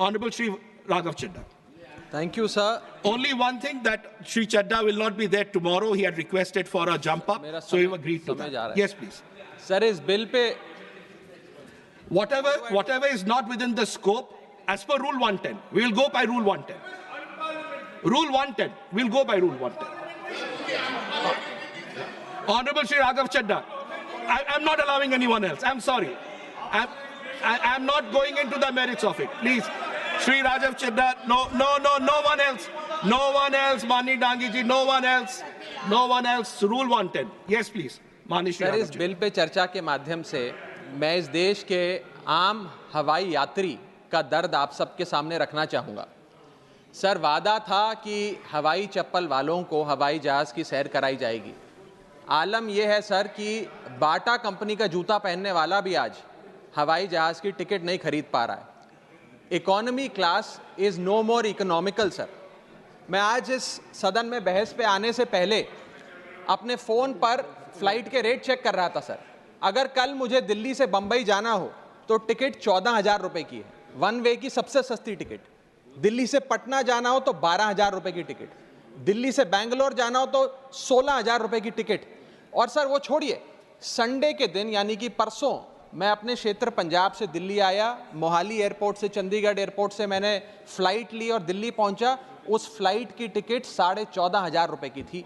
Honorable Shri Raghav Chadha. Thank you, sir. Only one thing, that Shri Chadha will not be there tomorrow. He had requested for a jump up, so he agreed to that. Yes, please. Sir, इस bill pay Whatever is not within the scope, as per Rule 110, we will go by Rule 110. Rule 110, we'll go by Rule 110. Honorable Shri Raghav Chadha, I'm not allowing anyone else. I'm sorry. I'm not going into the merits of it. Please, Shri Raghav Chadha, no one else. No one else, Mani Dangi ji, no one else. No one else. Rule 110. Yes, please. Mani Shri sir, Raghav इस Chadha. Bill pay चर्चा के माध्यम से मैं इस देश के आम हवाई यात्री का दर्द आप सबके सामने रखना चाहूँगा। सर, वादा था कि हवाई चप्पल वालों को हवाई जहाज़ की सैर कराई जाएगी। आलम यह है सर कि बाटा कंपनी का जूता पहनने वाला भी आज हवाई जहाज़ की टिकट नहीं खरीद पा रहा है। Economy class is no more economical sir. मैं आज इस सदन में बहस पे आने से पहले अपने फ़ोन पर फ्लाइट के रेट चेक कर रहा था सर। अगर कल मुझे दिल्ली से बम्बई जाना हो तो टिकट 14,000 रुपये की है, वन वे की सबसे सस्ती टिकट। दिल्ली से पटना जाना हो तो 12,000 रुपये की टिकट, दिल्ली से बेंगलोर जाना हो तो 16,000 रुपये की टिकट। और सर वो छोड़िए, संडे के दिन यानी कि परसों मैं अपने क्षेत्र पंजाब से दिल्ली आया, मोहाली एयरपोर्ट से चंडीगढ़ एयरपोर्ट से मैंने फ़्लाइट ली और दिल्ली पहुंचा। उस फ्लाइट की टिकट 14,500 रुपये की थी।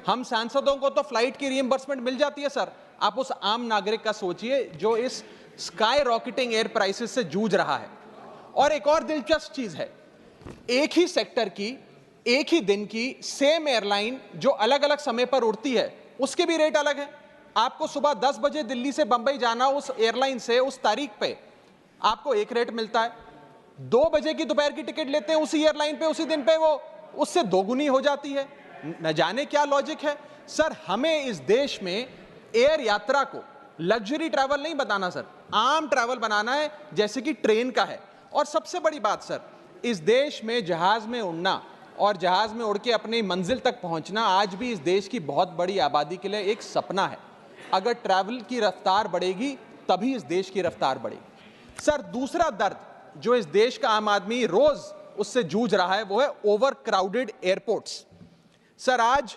हम सांसदों को तो फ्लाइट की रीइंबर्समेंट मिल जाती है सर, आप उस आम नागरिक का सोचिए जो इस स्काई रॉकेटिंग एयर प्राइसेस से जूझ रहा है। और एक और दिलचस्प चीज़ है, एक ही सेक्टर की एक ही दिन की सेम एयरलाइन जो अलग अलग समय पर उड़ती है उसके भी रेट अलग है। आपको सुबह 10 बजे दिल्ली से बंबई जाना, उस एयरलाइन से उस तारीख पे आपको एक रेट मिलता है। 2 बजे की दोपहर की टिकट लेते हैं उसी एयरलाइन पे, उसी दिन पे वो उससे दोगुनी हो जाती है। न जाने क्या लॉजिक है सर। हमें इस देश में एयर यात्रा को लग्जरी ट्रैवल नहीं बताना सर, आम ट्रैवल बनाना है जैसे कि ट्रेन का है। और सबसे बड़ी बात सर, इस देश में जहाज में उड़ना और जहाज में उड़ के अपनी मंजिल तक पहुंचना आज भी इस देश की बहुत बड़ी आबादी के लिए एक सपना है। अगर ट्रैवल की रफ्तार बढ़ेगी तभी इस देश की रफ्तार बढ़ेगी। सर, दूसरा दर्द जो इस देश का आम आदमी रोज उससे जूझ रहा है वो है ओवर क्राउडेड एयरपोर्ट्स। सर, आज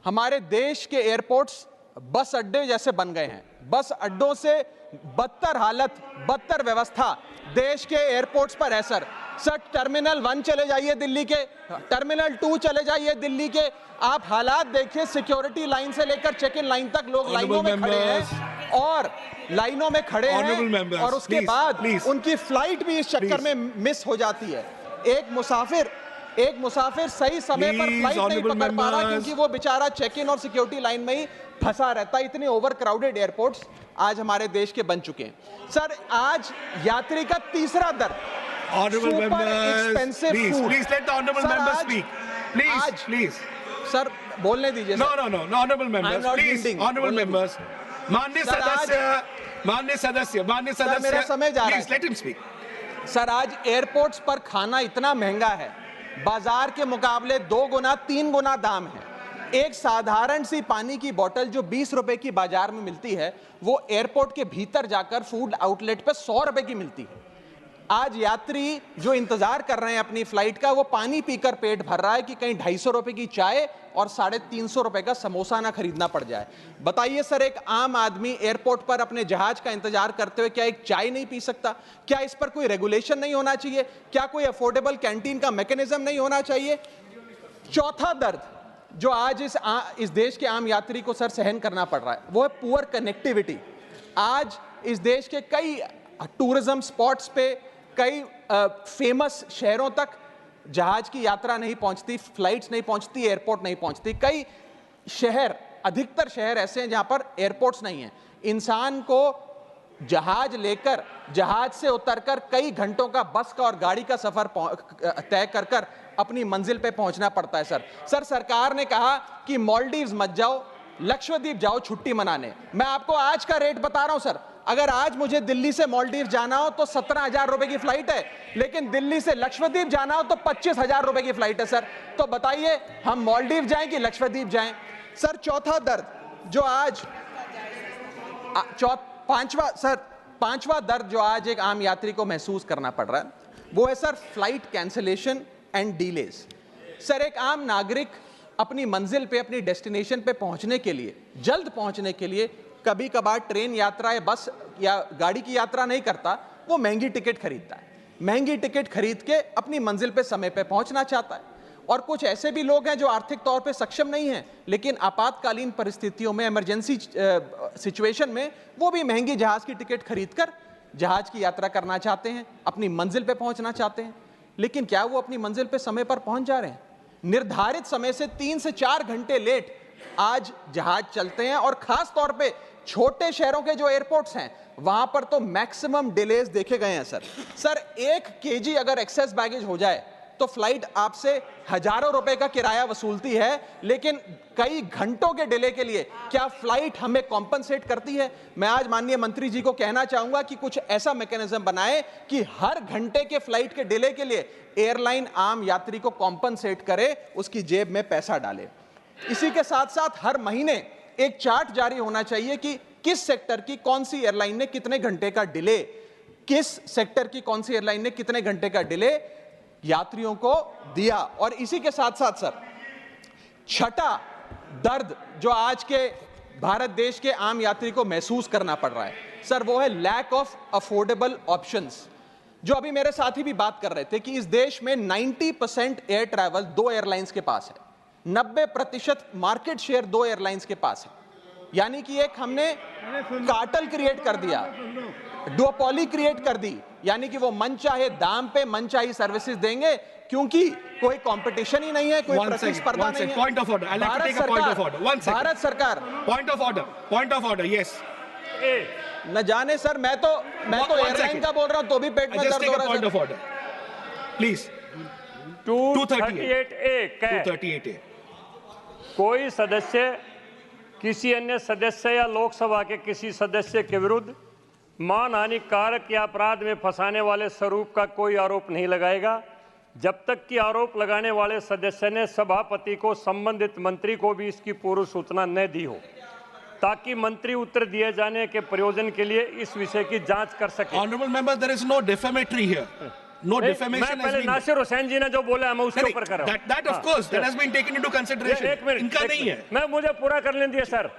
हमारे देश के एयरपोर्ट्स बस अड्डे जैसे बन गए हैं। बस अड्डों से बदतर हालत, बदतर व्यवस्था देश के एयरपोर्ट्स पर है सर। टर्मिनल 1 चले जाइए दिल्ली के, टर्मिनल 2 चले जाइए दिल्ली के, आप हालात देखिए। सिक्योरिटी लाइन से लेकर चेक इन लाइन तक लोग लाइनों में खड़े हैं और लाइनों में खड़े हैं और उसके बाद उनकी फ्लाइट भी इस चक्कर में मिस हो जाती है। एक मुसाफिर सही समय पर फ्लाइट नहीं पकड़ पा रहा क्योंकि वो बेचारा चेक इन और सिक्योरिटी लाइन में ही फंसा रहता है। इतने ओवर क्राउडेड एयरपोर्ट्स आज हमारे देश के बन चुके हैं। सर, आज यात्री का तीसरा दर्द, Honorable members, please let the honorable members speak. Please. Sir, बोलने दीजिए। No, honorable members, please, honorable members. माननीय सदस्य, मेरा समय जा रहा है। Please let him speak. Sir, आज एयरपोर्ट्स पर खाना इतना महंगा है, बाजार के मुकाबले 2 गुना 3 गुना दाम है। एक साधारण सी पानी की बोतल जो 20 रुपए की बाजार में मिलती है वो एयरपोर्ट के भीतर जाकर फूड आउटलेट पर 100 रुपए की मिलती है। आज यात्री जो इंतजार कर रहे हैं अपनी फ्लाइट का, वो पानी पीकर पेट भर रहा है कि कहीं 250 रुपए की चाय और 350 रुपए का समोसा ना खरीदना पड़ जाए। बताइए सर, एक आम आदमी एयरपोर्ट पर अपने जहाज का इंतजार करते हुए क्या एक चाय नहीं पी सकता? क्या इस पर कोई रेगुलेशन नहीं होना चाहिए? क्या कोई अफोर्डेबल कैंटीन का मैकेनिज्म नहीं होना चाहिए? चौथा दर्द जो आज इस देश के आम यात्री को सर सहन करना पड़ रहा है वो है पुअर कनेक्टिविटी। आज इस देश के कई टूरिज्म स्पॉट्स पे, कई फेमस शहरों तक जहाज की यात्रा नहीं पहुंचती, फ्लाइट्स नहीं पहुंचती, एयरपोर्ट नहीं पहुंचती। कई शहर, अधिकतर शहर ऐसे हैं जहां पर एयरपोर्ट्स नहीं हैं। इंसान को जहाज लेकर, जहाज से उतरकर कई घंटों का बस का और गाड़ी का सफर तय कर अपनी मंजिल पे पहुंचना पड़ता है सर। सरकार ने कहा कि मालदीव्स मत जाओ, लक्षद्वीप जाओ छुट्टी मनाने। मैं आपको आज का रेट बता रहा हूं सर, अगर आज मुझे दिल्ली से मालदीव जाना हो तो 17,000 रुपए की फ्लाइट है, लेकिन दिल्ली से लक्षद्वीप जाना हो तो 25,000 रुपए की फ्लाइट है सर। तो बताइए हम मालदीव जाएं कि लक्षद्वीप जाएं? सर, चौथा दर्द जो आज पांचवा दर्द जो आज एक आम यात्री को महसूस करना पड़ रहा है वो है sir flight cancellation and delays. Sir एक आम नागरिक अपनी मंजिल पे, अपनी डेस्टिनेशन पे पहुंचने के लिए, जल्द पहुंचने के लिए कभी कभार ट्रेन यात्रा या बस या गाड़ी की यात्रा नहीं करता, वो महंगी टिकट खरीदता है। महंगी टिकट खरीद के अपनी मंजिल पे समय पे पहुंचना चाहता है। और कुछ ऐसे भी लोग हैं जो आर्थिक तौर पे सक्षम नहीं हैं, लेकिन आपातकालीन परिस्थितियों में, इमरजेंसी सिचुएशन में वो भी महंगी जहाज की टिकट खरीदकर जहाज की यात्रा करना चाहते हैं, अपनी मंजिल पे पहुंचना चाहते हैं। लेकिन क्या वो अपनी मंजिल पे समय पर पहुंच जा रहे हैं? निर्धारित समय से 3 से 4 घंटे लेट आज जहाज चलते हैं। और खास तौर पे छोटे शहरों के जो एयरपोर्ट्स हैं वहां पर तो मैक्सिमम डिलेज देखे गए हैं सर 1 केजी अगर एक्सेस बैगेज हो जाए तो फ्लाइट आपसे हजारों रुपए का किराया वसूलती है, लेकिन कई घंटों के डिले के लिए क्या फ्लाइट हमें कॉम्पनसेट करती है? मैं आज माननीय मंत्री जी को कहना चाहूंगा कि कुछ ऐसा मैकेनिज्म बनाए कि हर घंटे के फ्लाइट के डिले के लिए एयरलाइन आम यात्री को कॉम्पनसेट करे, उसकी जेब में पैसा डाले। इसी के साथ साथ हर महीने एक चार्ट जारी होना चाहिए कि किस सेक्टर की कौन सी एयरलाइन ने कितने घंटे का डिले, किस सेक्टर की कौन सी एयरलाइन ने कितने घंटे का डिले यात्रियों को दिया। और इसी के साथ साथ सर छठा दर्द जो आज के भारत देश के आम यात्री को महसूस करना पड़ रहा है सर, वो है लैक ऑफ अफोर्डेबल ऑप्शंस। जो अभी मेरे साथी भी बात कर रहे थे कि इस देश में 90% एयर ट्रैवल 2 एयरलाइंस के पास है, 90% मार्केट शेयर 2 एयरलाइंस के पास है। यानी कि एक हमने कार्टेल क्रिएट कर दिया, डुओपोली क्रिएट कर दी, यानी कि वो मनचाहे दाम पे मनचाही सर्विसेज देंगे क्योंकि कोई कंपटीशन ही नहीं है, कोई प्रतिस्पर्धा नहीं है। Point of order. I'll have to take a point of order. One second. Bharat सरकार Point of order. Point of order. Yes. न जाने सर, मैं तो एयरलाइन का बोल रहा हूं तो भी पेट में Just दर्द take हो a रहा point है of order. Please. 238A कह 238A. कोई सदस्य किसी अन्य सदस्य या लोकसभा के किसी सदस्य के विरुद्ध मानहानि कारक या अपराध में फंसाने वाले स्वरूप का कोई आरोप नहीं लगाएगा जब तक कि आरोप लगाने वाले सदस्य ने सभापति को संबंधित मंत्री को भी इसकी पूर्व सूचना न दी हो, ताकि मंत्री उत्तर दिए जाने के प्रयोजन के लिए इस विषय की जांच कर सके। Honorable member, there is no defamatory here. No defamation मैं has पहले been. नासिर हुसैन जी ने जो बोला है मैं उसके ऊपर कर रहा हूं। That of course that has been taken into consideration. एक मिनट, इनका नहीं है। मैं मुझे पूरा करने दिए सर।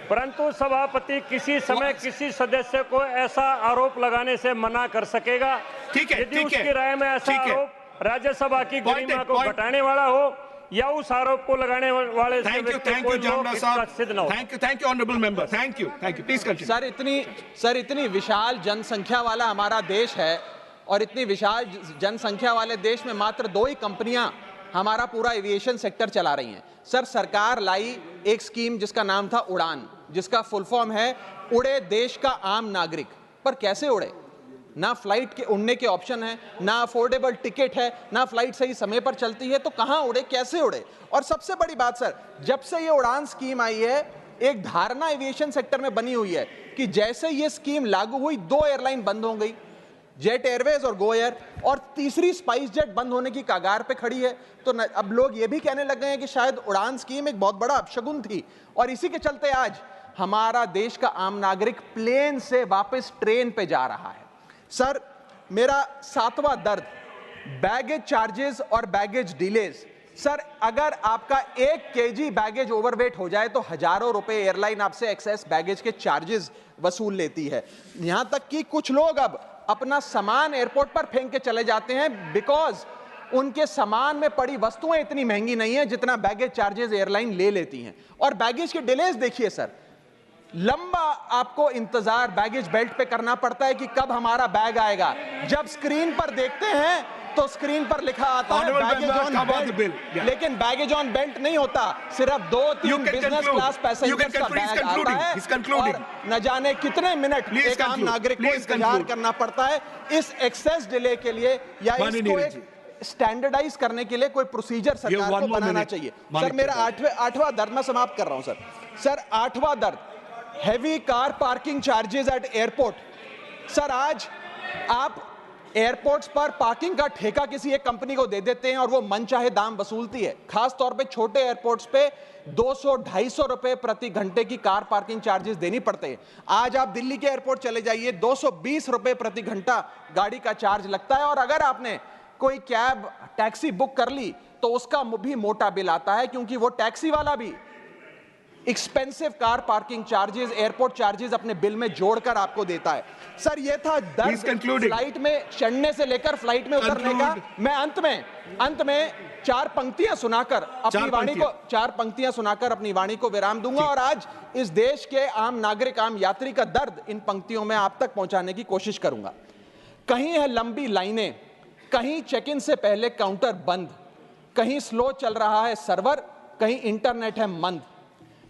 परंतु सभापति किसी समय किसी सदस्य को ऐसा आरोप लगाने से मना कर सकेगा यदि उसकी राय में ऐसा आरोप राज्यसभा की गरिमा को घटाने वाला हो या उस आरोप को लगाने वाले से व्यक्ति कोई लोग इसका सिद्ध न हो। Thank you, honorable member. Thank you. Please continue. Sir इतनी विशाल जनसंख्या वाला हमारा देश है और इतनी विशाल जनसंख्या वाले देश में मात्र 2 ही कंपनियां हमारा पूरा एविएशन सेक्टर चला रही हैं। सर सरकार लाई एक स्कीम जिसका नाम था उड़ान, जिसका फुल फॉर्म है उड़े देश का आम नागरिक। पर कैसे उड़े? ना फ्लाइट के उड़ने के ऑप्शन है, ना अफोर्डेबल टिकट है, ना फ्लाइट सही समय पर चलती है, तो कहां उड़े, कैसे उड़े? और सबसे बड़ी बात सर, जब से ये उड़ान स्कीम आई है एक धारणा एविएशन सेक्टर में बनी हुई है कि जैसे ये स्कीम लागू हुई 2 एयरलाइन बंद हो गई, जेट एयरवेज और गो एयर, और तीसरी स्पाइस जेट बंद होने की कगार पे खड़ी है। तो अब लोग ये भी कहने लग गए हैं कि शायद उड़ान स्कीम एक बहुत बड़ा अपशगुन थी। और इसी के चलते आज हमारा देश का आम नागरिक प्लेन से वापस ट्रेन पे जा रहा है। सर मेरा 7वां दर्द बैगेज चार्जेस और बैगेज डिलेज। सर अगर आपका 1 केजी बैगेज ओवरवेट हो जाए तो हजारों रुपए एयरलाइन आपसे एक्सेस बैगेज के चार्जेस वसूल लेती है। यहां तक कि कुछ लोग अब अपना सामान एयरपोर्ट पर फेंक के चले जाते हैं बिकॉज उनके सामान में पड़ी वस्तुएं इतनी महंगी नहीं है जितना बैगेज चार्जेस एयरलाइन ले लेती हैं। और बैगेज के डिलेज देखिए सर, लंबा आपको इंतजार बैगेज बेल्ट पे करना पड़ता है कि कब हमारा बैग आएगा। जब स्क्रीन पर देखते हैं तो स्क्रीन पर लिखा आता है बैगेज ऑन बेल्ट, लेकिन बैगेज ऑन बेल्ट नहीं होता, सिर्फ 2-3 बिजनेस क्लास पैसेंजर्स का बैग आता है और न जाने कितने मिनट एक आम नागरिक को इंतजार करना पड़ता है इस एक्सेस डिले के लिए। या इसको एक स्टैंडर्डाइज करने के लिए कोई प्रोसीजर सरकार को बनाना चाहिए। सर मेरा 8वां दर्द मैं समाप्त कर रहा हूं सर 8वां दर्द heavy car parking charges eight airport. Sir आज आप एयरपोर्ट्स पर पार्किंग का ठेका किसी एक कंपनी को दे देते हैं और वो मनचाहे दाम वसूलती है। खास तौर पे छोटे एयरपोर्ट्स पे 200-250 रुपए प्रति घंटे की कार पार्किंग चार्जेस देनी पड़ते हैं। आज आप दिल्ली के एयरपोर्ट चले जाइए, 220 रुपए प्रति घंटा गाड़ी का चार्ज लगता है, और अगर आपने कोई कैब टैक्सी बुक कर ली तो उसका भी मोटा बिल आता है, क्योंकि वो टैक्सी वाला भी expensive car parking charges, airport charges अपने बिल में जोड़कर आपको देता है। सर, ये था दर्द फ्लाइट में चढ़ने से लेकर फ्लाइट में उतरने का। मैं अंत में चार पंक्तियां सुनाकर अपनी वाणी को विराम दूंगा, और आज इस देश के आम नागरिक, आम यात्री का दर्द इन पंक्तियों में आप तक पहुंचाने की कोशिश करूंगा। कहीं है लंबी लाइनें, कहीं चेक इन से पहले काउंटर बंद, कहीं स्लो चल रहा है सर्वर, कहीं इंटरनेट है मंद।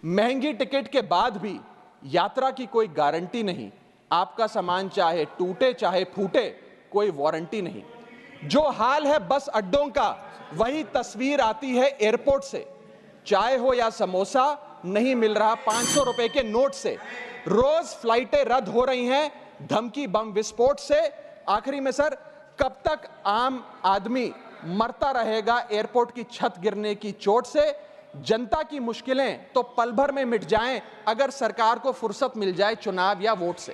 महंगी टिकट के बाद भी यात्रा की कोई गारंटी नहीं, आपका सामान चाहे टूटे चाहे फूटे कोई वारंटी नहीं। जो हाल है बस अड्डों का, वही तस्वीर आती है एयरपोर्ट से। चाय हो या समोसा नहीं मिल रहा 500 रुपए के नोट से। रोज फ्लाइटें रद्द हो रही हैं धमकी बम विस्फोट से। आखिरी में सर, कब तक आम आदमी मरता रहेगा एयरपोर्ट की छत गिरने की चोट से? जनता की मुश्किलें तो पल भर में मिट जाएं अगर सरकार को फुर्सत मिल जाए चुनाव या वोट से।